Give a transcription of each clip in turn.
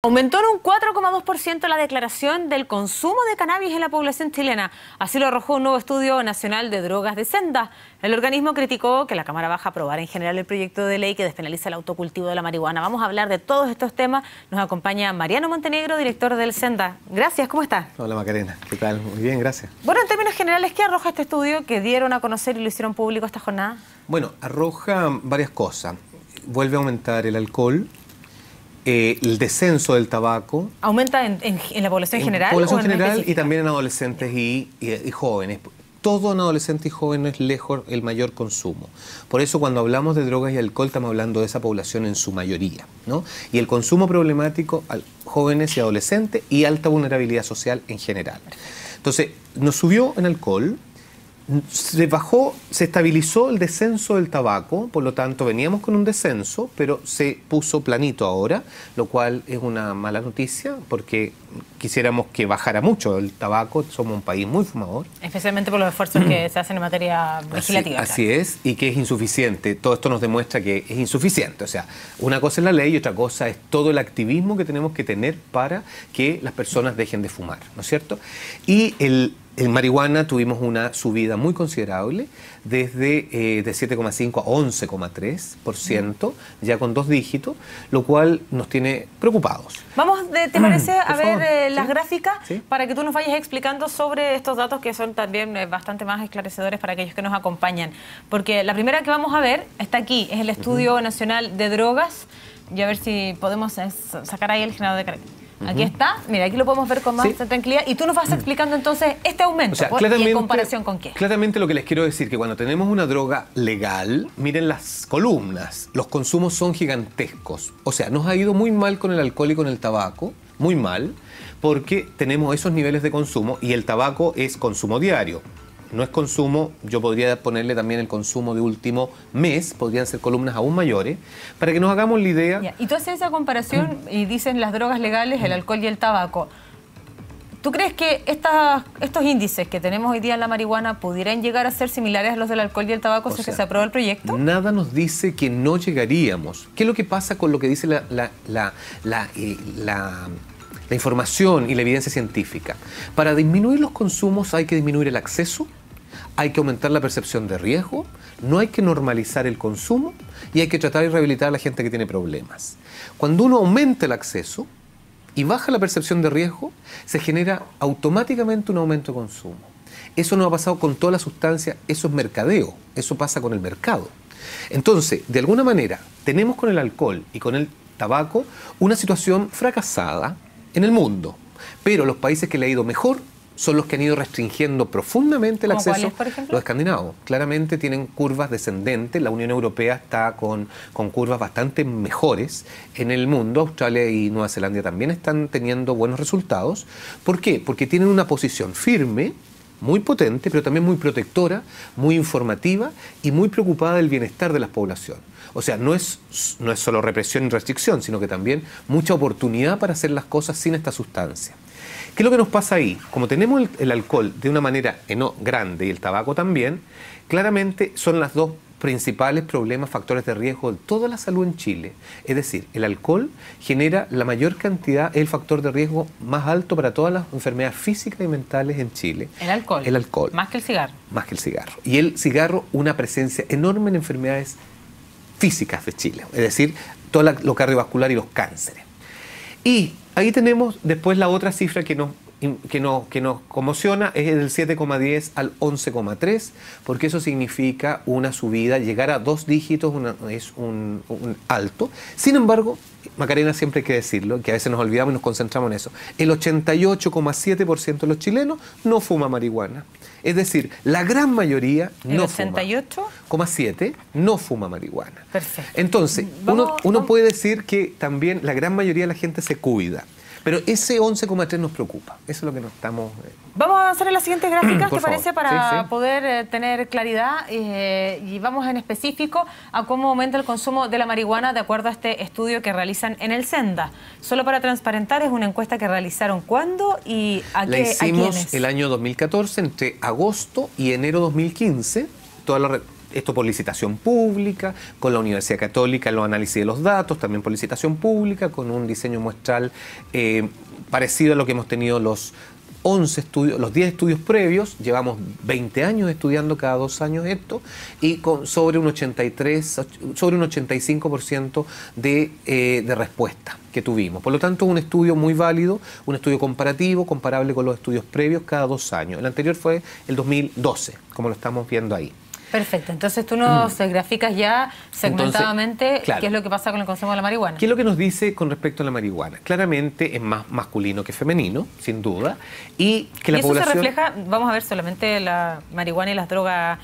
Aumentó en un 4,2% la declaración del consumo de cannabis en la población chilena. Así lo arrojó un nuevo estudio nacional de drogas de Senda. El organismo criticó que la Cámara Baja aprobara en general el proyecto de ley que despenaliza el autocultivo de la marihuana. Vamos a hablar de todos estos temas. Nos acompaña Mariano Montenegro, director del Senda. Gracias, ¿cómo está? Hola Macarena, ¿qué tal? Muy bien, gracias. Bueno, en términos generales, ¿qué arroja este estudio que dieron a conocer y lo hicieron público esta jornada? Bueno, arroja varias cosas. Vuelve a aumentar el alcohol. El descenso del tabaco. ¿Aumenta en la población general? En población general específica? y también en adolescentes y jóvenes. Todo en adolescentes y jóvenes es lejos el mayor consumo. Por eso cuando hablamos de drogas y alcohol estamos hablando de esa población en su mayoría, ¿no? Y el consumo problemático a jóvenes y adolescentes y alta vulnerabilidad social en general. Entonces, nos subió en alcohol. Se bajó, se estabilizó el descenso del tabaco, por lo tanto veníamos con un descenso, pero se puso planito ahora, lo cual es una mala noticia porque quisiéramos que bajara mucho el tabaco, somos un país muy fumador. Especialmente por los esfuerzos que se hacen en materia legislativa. Así es, y que es insuficiente, todo esto nos demuestra que es insuficiente, o sea, una cosa es la ley y otra cosa es todo el activismo que tenemos que tener para que las personas dejen de fumar, ¿no es cierto? Y en marihuana tuvimos una subida muy considerable, desde de 7,5 a 11,3%, ya con 2 dígitos, lo cual nos tiene preocupados. Vamos, ¿te parece a ver las ¿Sí? gráficas? ¿Sí? Para que tú nos vayas explicando sobre estos datos que son también bastante más esclarecedores para aquellos que nos acompañan. Porque la primera que vamos a ver está aquí, es el Estudio Nacional de Drogas, y a ver si podemos sacar ahí el generador de carácter. Aquí está, mira, aquí lo podemos ver con más tranquilidad y tú nos vas explicando entonces este aumento, o sea, ¿y en comparación con qué? Claramente lo que les quiero decir que cuando tenemos una droga legal, miren las columnas, los consumos son gigantescos. O sea, nos ha ido muy mal con el alcohol y con el tabaco, muy mal, porque tenemos esos niveles de consumo y el tabaco es consumo diario. No es consumo, yo podría ponerle también el consumo de último mes, podrían ser columnas aún mayores, para que nos hagamos la idea. Ya. Y tú haces esa comparación y dicen las drogas legales, el alcohol y el tabaco. ¿Tú crees que estos índices que tenemos hoy día en la marihuana pudieran llegar a ser similares a los del alcohol y el tabaco si es que se aprueba el proyecto? Nada nos dice que no llegaríamos. ¿Qué es lo que pasa con lo que dice la información y la evidencia científica? Para disminuir los consumos hay que disminuir el acceso, hay que aumentar la percepción de riesgo, no hay que normalizar el consumo y hay que tratar de rehabilitar a la gente que tiene problemas. Cuando uno aumenta el acceso y baja la percepción de riesgo, se genera automáticamente un aumento de consumo. Eso no ha pasado con toda la sustancia, eso es mercadeo, eso pasa con el mercado. Entonces, de alguna manera, tenemos con el alcohol y con el tabaco una situación fracasada en el mundo, pero los países que le ha ido mejor son los que han ido restringiendo profundamente el acceso. ¿Cuáles, por ejemplo? Los escandinavos. Claramente tienen curvas descendentes. La Unión Europea está con curvas bastante mejores en el mundo. Australia y Nueva Zelanda también están teniendo buenos resultados. ¿Por qué? Porque tienen una posición firme, muy potente, pero también muy protectora, muy informativa y muy preocupada del bienestar de la población. O sea, no es solo represión y restricción, sino que también mucha oportunidad para hacer las cosas sin esta sustancia. ¿Qué es lo que nos pasa ahí? Como tenemos el alcohol de una manera grande y el tabaco también, claramente son los dos principales problemas, factores de riesgo de toda la salud en Chile. Es decir, el alcohol genera la mayor cantidad, es el factor de riesgo más alto para todas las enfermedades físicas y mentales en Chile. ¿El alcohol? El alcohol. ¿Más que el cigarro? Más que el cigarro. Y el cigarro, una presencia enorme en enfermedades físicas de Chile, es decir, todo lo cardiovascular y los cánceres. Y ahí tenemos después la otra cifra que nos conmociona, es del 7,10 al 11,3, porque eso significa una subida, llegar a 2 dígitos es un alto. Sin embargo, Macarena, siempre hay que decirlo, que a veces nos olvidamos y nos concentramos en eso, el 88,7% de los chilenos no fuma marihuana. Es decir, la gran mayoría no fuma. ¿El 88,7% no fuma marihuana? Perfecto. Entonces, uno puede decir que también la gran mayoría de la gente se cuida. Pero ese 11,3 nos preocupa. Eso es lo que nos estamos... Vamos a avanzar en las siguientes gráficas, ¿te parece? Para sí. poder tener claridad y vamos en específico a cómo aumenta el consumo de la marihuana de acuerdo a este estudio que realizan en el Senda. Solo para transparentar, es una encuesta que realizaron ¿cuándo y a qué? La hicimos el año 2014, entre agosto y enero 2015. Toda la Esto por licitación pública, con la Universidad Católica en los análisis de los datos, también por licitación pública, con un diseño muestral parecido a lo que hemos tenido los 11 estudios, los 10 estudios previos. Llevamos 20 años estudiando cada 2 años esto, y sobre un 85% de respuesta que tuvimos. Por lo tanto, un estudio muy válido, un estudio comparativo, comparable con los estudios previos cada 2 años. El anterior fue el 2012, como lo estamos viendo ahí. Perfecto, entonces tú nos graficas ya segmentadamente. Entonces, claro, qué es lo que pasa con el consumo de la marihuana. ¿Qué es lo que nos dice con respecto a la marihuana? Claramente es más masculino que femenino, sin duda, y que la población... se refleja, vamos a ver solamente la marihuana y las drogas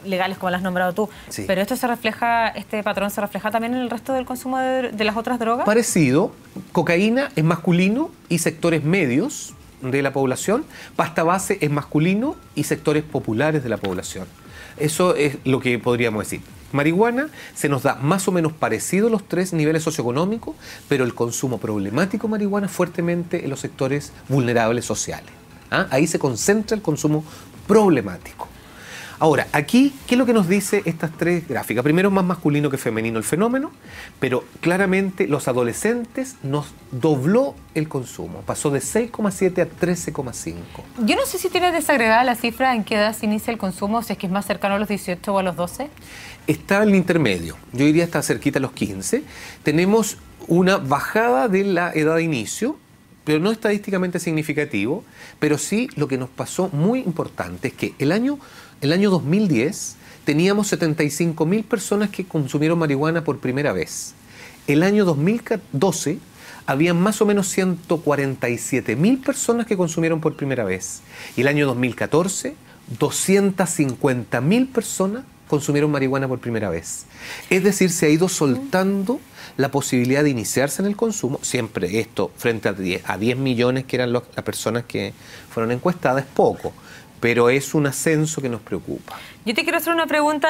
legales como las has nombrado tú, sí, pero esto se refleja, este patrón se refleja también en el resto del consumo de las otras drogas. Parecido, cocaína es masculino y sectores medios de la población, pasta base es masculino y sectores populares de la población. Eso es lo que podríamos decir. Marihuana se nos da más o menos parecido los 3 niveles socioeconómicos, pero el consumo problemático de marihuana fuertemente en los sectores vulnerables sociales. Ahí se concentra el consumo problemático. Ahora, aquí, ¿qué es lo que nos dice estas 3 gráficas? Primero, más masculino que femenino el fenómeno, pero claramente los adolescentes nos dobló el consumo. Pasó de 6,7 a 13,5. Yo no sé si tienes desagregada la cifra en qué edad se inicia el consumo, si es que es más cercano a los 18 o a los 12. Está en el intermedio, yo diría está cerquita a los 15. Tenemos una bajada de la edad de inicio, pero no estadísticamente significativo, pero sí lo que nos pasó muy importante es que el año 2010 teníamos 75.000 personas que consumieron marihuana por primera vez. El año 2012 había más o menos 147.000 personas que consumieron por primera vez. Y el año 2014, 250.000 personas consumieron marihuana por primera vez. Es decir, se ha ido soltando la posibilidad de iniciarse en el consumo. Siempre esto, frente a 10 millones que eran las personas que fueron encuestadas, es poco, pero es un ascenso que nos preocupa. Yo te quiero hacer una pregunta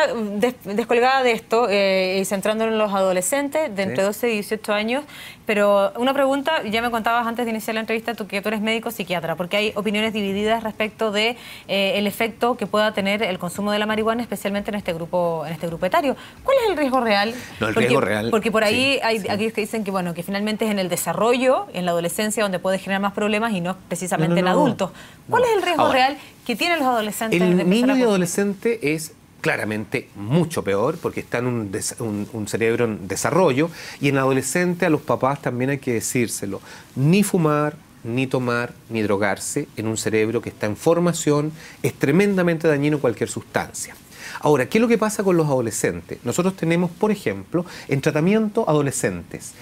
descolgada de esto, y centrándonos en los adolescentes de entre 12 y 18 años, pero una pregunta, ya me contabas antes de iniciar la entrevista que tú eres médico psiquiatra, porque hay opiniones divididas respecto de el efecto que pueda tener el consumo de la marihuana, especialmente en este grupo etario. ¿Cuál es el riesgo real? No, el riesgo real. Porque por ahí hay aquellos que dicen que, bueno, que finalmente es en el desarrollo, en la adolescencia, donde puede generar más problemas y no precisamente en adultos. ¿Cuál es el riesgo real que tienen los adolescentes? El niño y adolescente es claramente mucho peor porque está en un cerebro en desarrollo, y en adolescente a los papás también hay que decírselo: ni fumar, ni tomar, ni drogarse en un cerebro que está en formación. Es tremendamente dañino cualquier sustancia. Ahora, ¿qué es lo que pasa con los adolescentes? Nosotros tenemos, por ejemplo, en tratamiento adolescentes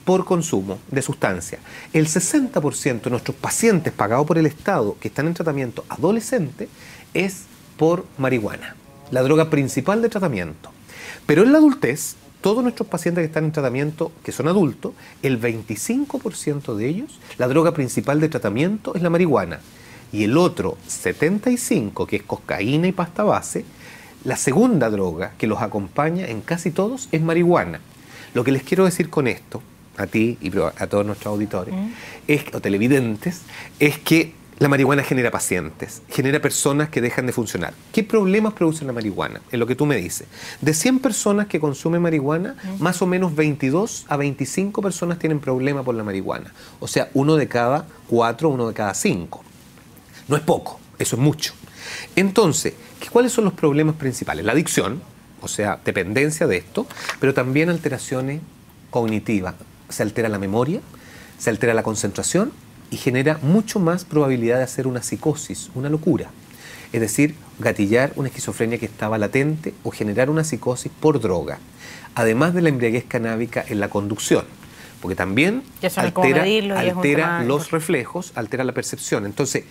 por consumo de sustancia. El 60% de nuestros pacientes pagados por el Estado que están en tratamiento adolescente es por marihuana, la droga principal de tratamiento. Pero en la adultez, todos nuestros pacientes que están en tratamiento, que son adultos, el 25% de ellos, la droga principal de tratamiento es la marihuana. Y el otro 75%, que es cocaína y pasta base, la segunda droga que los acompaña en casi todos es marihuana. Lo que les quiero decir con esto, a ti y a todos nuestros auditores, o televidentes, es que la marihuana genera pacientes, genera personas que dejan de funcionar. ¿Qué problemas produce la marihuana? Es lo que tú me dices. De 100 personas que consumen marihuana, más o menos 22 a 25 personas tienen problemas por la marihuana. O sea, 1 de cada 4, 1 de cada 5. No es poco, eso es mucho. Entonces, ¿cuáles son los problemas principales? La adicción, o sea, dependencia de esto, pero también alteraciones cognitivas. Se altera la memoria, se altera la concentración y genera mucho más probabilidad de hacer una psicosis, una locura. Es decir, gatillar una esquizofrenia que estaba latente o generar una psicosis por droga. Además de la embriaguez canábica en la conducción, porque también altera los reflejos, altera la percepción. Entonces,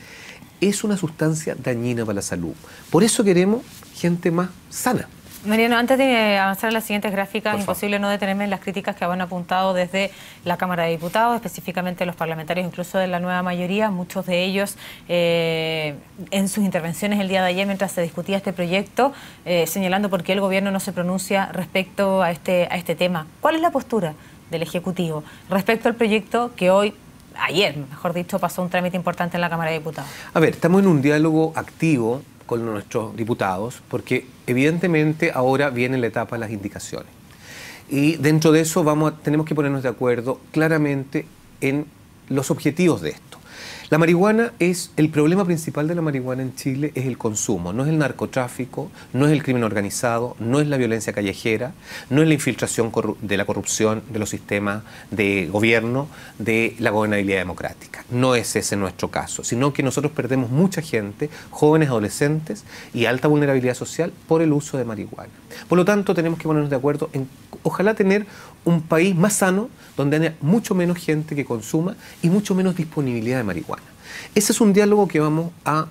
es una sustancia dañina para la salud. Por eso queremos gente más sana. Mariano, antes de avanzar a las siguientes gráficas, es imposible no detenerme en las críticas que han apuntado desde la Cámara de Diputados, específicamente los parlamentarios, incluso de la nueva mayoría, muchos de ellos en sus intervenciones el día de ayer mientras se discutía este proyecto, señalando por qué el gobierno no se pronuncia respecto a este tema. ¿Cuál es la postura del Ejecutivo respecto al proyecto que ayer, mejor dicho, pasó un trámite importante en la Cámara de Diputados? A ver, estamos en un diálogo activo con nuestros diputados, porque evidentemente ahora viene la etapa de las indicaciones. Y dentro de eso tenemos que ponernos de acuerdo claramente en los objetivos de esto. La marihuana el problema principal de la marihuana en Chile es el consumo, no es el narcotráfico, no es el crimen organizado, no es la violencia callejera, no es la infiltración de la corrupción de los sistemas de gobierno, de la gobernabilidad democrática. No es ese nuestro caso, sino que nosotros perdemos mucha gente, jóvenes, adolescentes y alta vulnerabilidad social por el uso de marihuana. Por lo tanto, tenemos que ponernos de acuerdo en ojalá tener un país más sano, donde haya mucho menos gente que consuma y mucho menos disponibilidad de marihuana. Ese es un diálogo que vamos a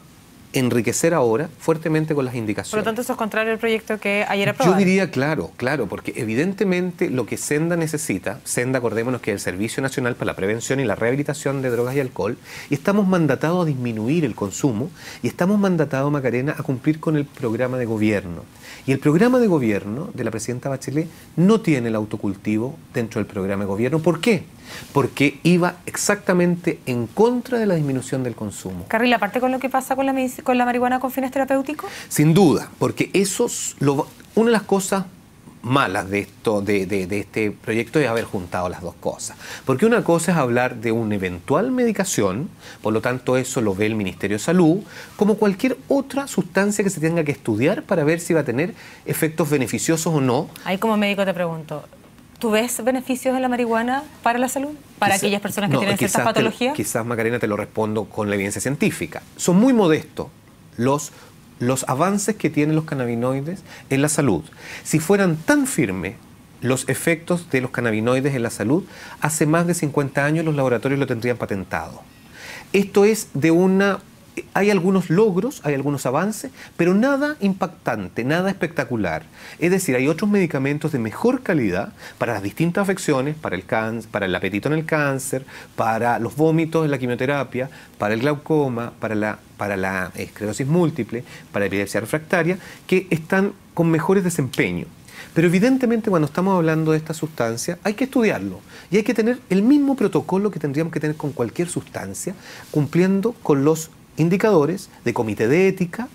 enriquecer ahora fuertemente con las indicaciones. Por lo tanto, eso es contrario al proyecto que ayer aprobaron. Yo diría claro, porque evidentemente lo que Senda necesita, Senda, acordémonos que es el Servicio Nacional para la Prevención y la Rehabilitación de Drogas y Alcohol, y estamos mandatados a disminuir el consumo y estamos mandatados, Macarena, a cumplir con el programa de gobierno. Y el programa de gobierno de la presidenta Bachelet no tiene el autocultivo dentro del programa de gobierno. ¿Por qué? Porque iba exactamente en contra de la disminución del consumo. Carril, aparte con lo que pasa con la marihuana con fines terapéuticos. Sin duda, porque una de las cosas malas de este proyecto es haber juntado las dos cosas. Porque una cosa es hablar de una eventual medicación, por lo tanto eso lo ve el Ministerio de Salud, como cualquier otra sustancia que se tenga que estudiar para ver si va a tener efectos beneficiosos o no. Ahí como médico te pregunto, ¿tú ves beneficios de la marihuana para la salud? ¿Para aquellas personas que tienen ciertas patologías? Quizás, Macarena, te lo respondo con la evidencia científica. Son muy modestos los avances que tienen los cannabinoides en la salud. Si fueran tan firmes los efectos de los cannabinoides en la salud, hace más de 50 años los laboratorios lo tendrían patentado. Esto es hay algunos logros, hay algunos avances, pero nada impactante, nada espectacular. Es decir, hay otros medicamentos de mejor calidad para las distintas afecciones, para el cáncer, para el apetito en el cáncer, para los vómitos en la quimioterapia, para el glaucoma, para la esclerosis múltiple, para la epilepsia refractaria, que están con mejores desempeños. Pero evidentemente cuando estamos hablando de esta sustancia hay que estudiarlo y hay que tener el mismo protocolo que tendríamos que tener con cualquier sustancia, cumpliendo con los indicadores de comité de ética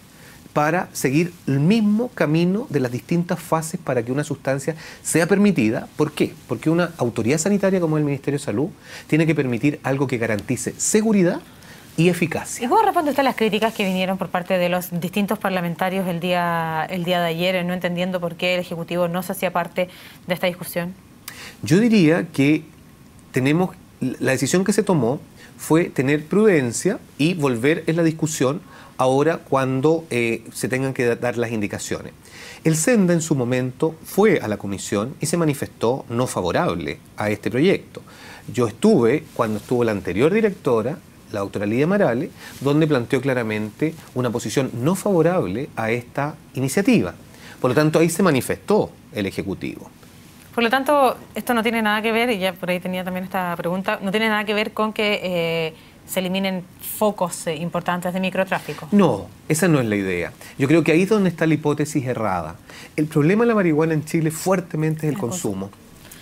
para seguir el mismo camino de las distintas fases para que una sustancia sea permitida. ¿Por qué? Porque una autoridad sanitaria como el Ministerio de Salud tiene que permitir algo que garantice seguridad y eficacia. ¿Y cómo responde usted a las críticas que vinieron por parte de los distintos parlamentarios el día de ayer, no entendiendo por qué el Ejecutivo no se hacía parte de esta discusión? Yo diría que la decisión que se tomó fue tener prudencia y volver en la discusión ahora cuando se tengan que dar las indicaciones. El Senda en su momento fue a la comisión y se manifestó no favorable a este proyecto. Yo estuve cuando estuvo la anterior directora, la doctora Lidia Marale, donde planteó claramente una posición no favorable a esta iniciativa. Por lo tanto, ahí se manifestó el Ejecutivo. Por lo tanto, esto no tiene nada que ver, y ya por ahí tenía también esta pregunta, no tiene nada que ver con que se eliminen focos importantes de microtráfico. No, esa no es la idea. Yo creo que ahí es donde está la hipótesis errada. El problema de la marihuana en Chile fuertemente es el consumo.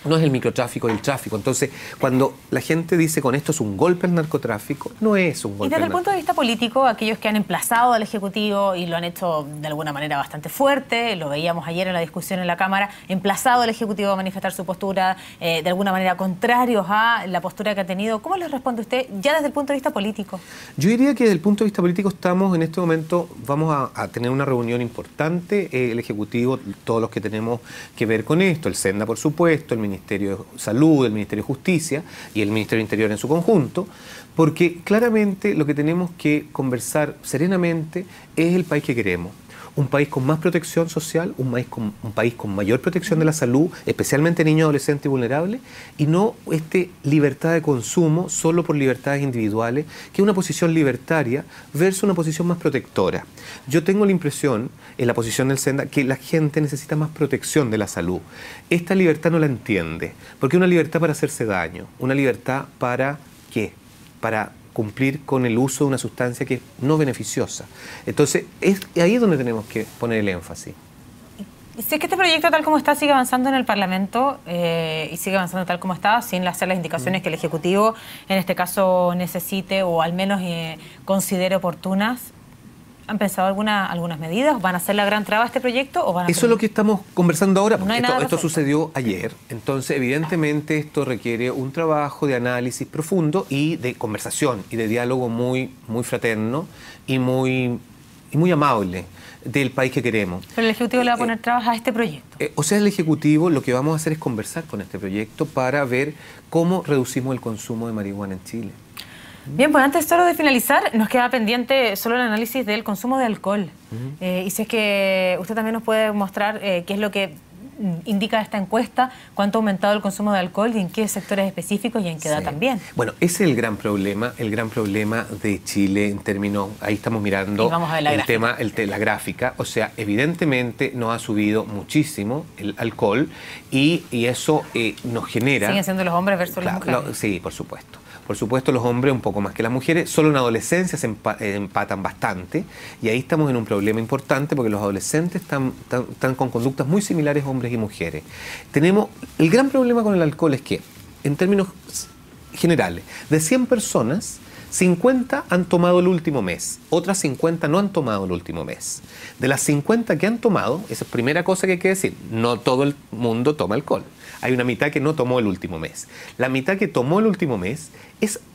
No es el microtráfico, el tráfico. Entonces, cuando la gente dice con esto es un golpe al narcotráfico, no es un golpe al narcotráfico. Y desde el punto de vista político, aquellos que han emplazado al Ejecutivo y lo han hecho de alguna manera bastante fuerte, lo veíamos ayer en la discusión en la Cámara, emplazado al Ejecutivo a manifestar su postura, de alguna manera contrarios a la postura que ha tenido, ¿cómo les responde usted ya desde el punto de vista político? Yo diría que desde el punto de vista político estamos en este momento, vamos a tener una reunión importante, el Ejecutivo, todos los que tenemos que ver con esto, el Senda por supuesto, el Ministerio de Salud, el Ministerio de Justicia y el Ministerio de Interior en su conjunto, porque claramente lo que tenemos que conversar serenamente es el país que queremos. Un país con más protección social, un país con mayor protección de la salud, especialmente niños, adolescentes y vulnerables, y no libertad de consumo solo por libertades individuales, que es una posición libertaria versus una posición más protectora. Yo tengo la impresión, en la posición del Senda, que la gente necesita más protección de la salud. Esta libertad no la entiende, porque es una libertad para hacerse daño, una libertad para ¿qué? Para cumplir con el uso de una sustancia que es no beneficiosa. Entonces, es ahí donde tenemos que poner el énfasis. Si es que este proyecto tal como está sigue avanzando en el Parlamento y sigue avanzando tal como está, sin hacer las indicaciones que el Ejecutivo en este caso necesite o al menos considere oportunas, ¿Han pensado algunas medidas? ¿Van a hacer la gran traba a este proyecto? ¿O van a Eso es lo que estamos conversando ahora, porque no esto sucedió ayer. Entonces, evidentemente, esto requiere un trabajo de análisis profundo y de conversación y de diálogo muy, muy fraterno y muy amable del país que queremos. Pero el Ejecutivo le va a poner trabas a este proyecto. O sea, el Ejecutivo lo que vamos a hacer es conversar con este proyecto para ver cómo reducimos el consumo de marihuana en Chile. Bien, pues antes solo de finalizar, nos queda pendiente solo el análisis del consumo de alcohol. Y si es que usted también nos puede mostrar qué es lo que indica esta encuesta, cuánto ha aumentado el consumo de alcohol y en qué sectores específicos y en qué edad también. Bueno, ese es el gran problema de Chile en términos, ahí estamos mirando la gráfica, o sea, evidentemente nos ha subido muchísimo el alcohol y eso nos genera... ¿Siguen siendo los hombres versus las mujeres? Sí, por supuesto. Por supuesto, los hombres un poco más que las mujeres. Solo en adolescencia se empatan bastante y ahí estamos en un problema importante porque los adolescentes están con conductas muy similares hombres y mujeres. El gran problema con el alcohol es que, en términos generales, de 100 personas, 50 han tomado el último mes, otras 50 no han tomado el último mes. De las 50 que han tomado, esa es la primera cosa que hay que decir, no todo el mundo toma alcohol. Hay una mitad que no tomó el último mes. La mitad que tomó el último mes,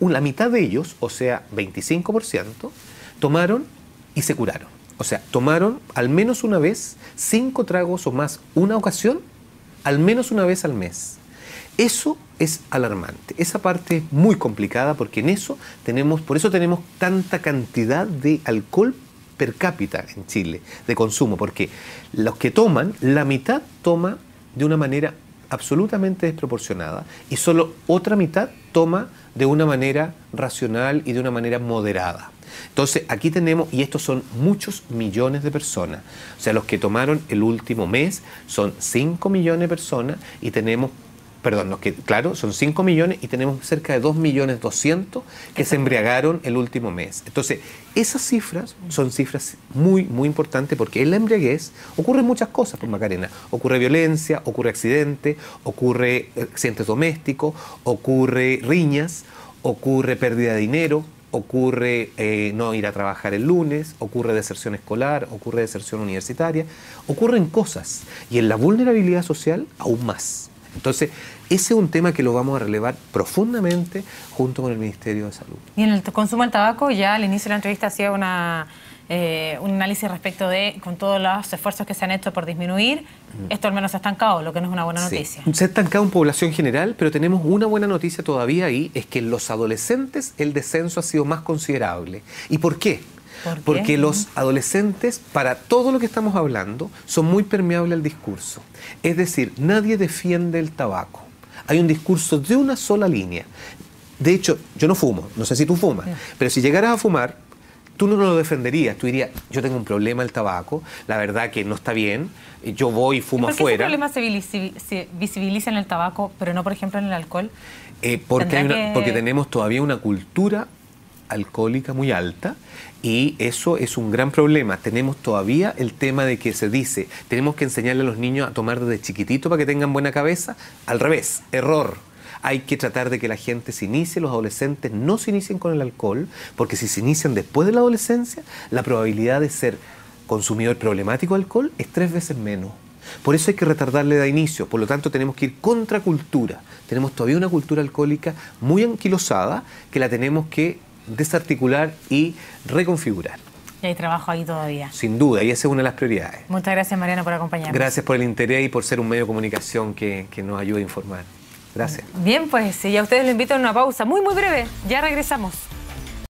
la mitad de ellos, o sea, 25%, tomaron y se curaron. O sea, tomaron al menos una vez, 5 tragos o más, una ocasión, al menos una vez al mes. Eso es alarmante. Esa parte es muy complicada porque por eso tenemos tanta cantidad de alcohol per cápita en Chile, de consumo, porque los que toman, la mitad toma de una manera absolutamente desproporcionada y solo otra mitad toma de una manera racional y de una manera moderada. Entonces, aquí tenemos, y estos son muchos millones de personas, o sea, los que tomaron el último mes son 5 millones de personas y tenemos, son 5 millones y tenemos cerca de 2.200.000 que se embriagaron el último mes. Entonces, esas cifras son cifras muy, muy importantes porque en la embriaguez ocurren muchas cosas, pues Macarena. Ocurre violencia, ocurre accidentes domésticos, ocurre riñas, ocurre pérdida de dinero, ocurre no ir a trabajar el lunes, ocurre deserción escolar, ocurre deserción universitaria, ocurren cosas. Y en la vulnerabilidad social, aún más. Entonces, ese es un tema que lo vamos a relevar profundamente junto con el Ministerio de Salud. Y en el consumo del tabaco, ya al inicio de la entrevista hacía un análisis respecto de, con todos los esfuerzos que se han hecho por disminuir, esto al menos se ha estancado, lo que no es una buena noticia. Se ha estancado en población general, pero tenemos una buena noticia todavía ahí, es que en los adolescentes el descenso ha sido más considerable. ¿Y por qué? Porque los adolescentes, para todo lo que estamos hablando, son muy permeables al discurso. Es decir, nadie defiende el tabaco. Hay un discurso de una sola línea. De hecho, yo no fumo, no sé si tú fumas, pero si llegaras a fumar, tú no lo defenderías. Tú dirías, yo tengo un problema el tabaco, la verdad que no está bien, yo voy y fumo afuera. ¿Por qué ese problema se visibiliza en el tabaco, pero no, por ejemplo, en el alcohol? Porque tenemos todavía una cultura alcohólica muy alta y eso es un gran problema. Tenemos todavía el tema de que se dice, tenemos que enseñarle a los niños a tomar desde chiquitito para que tengan buena cabeza. Al revés, error. Hay que tratar de que la gente se inicie, los adolescentes no se inicien con el alcohol, porque si se inician después de la adolescencia, la probabilidad de ser consumidor problemático de alcohol es 3 veces menos. Por eso hay que retardarle de inicio, por lo tanto tenemos que ir contra cultura. Tenemos todavía una cultura alcohólica muy anquilosada que la tenemos que desarticular y reconfigurar. Y hay trabajo ahí todavía. Sin duda, y esa es una de las prioridades. Muchas gracias, Mariano, por acompañarnos. Gracias por el interés y por ser un medio de comunicación que nos ayuda a informar. Gracias. Bien, pues, y a ustedes les invito a una pausa muy, muy breve. Ya regresamos.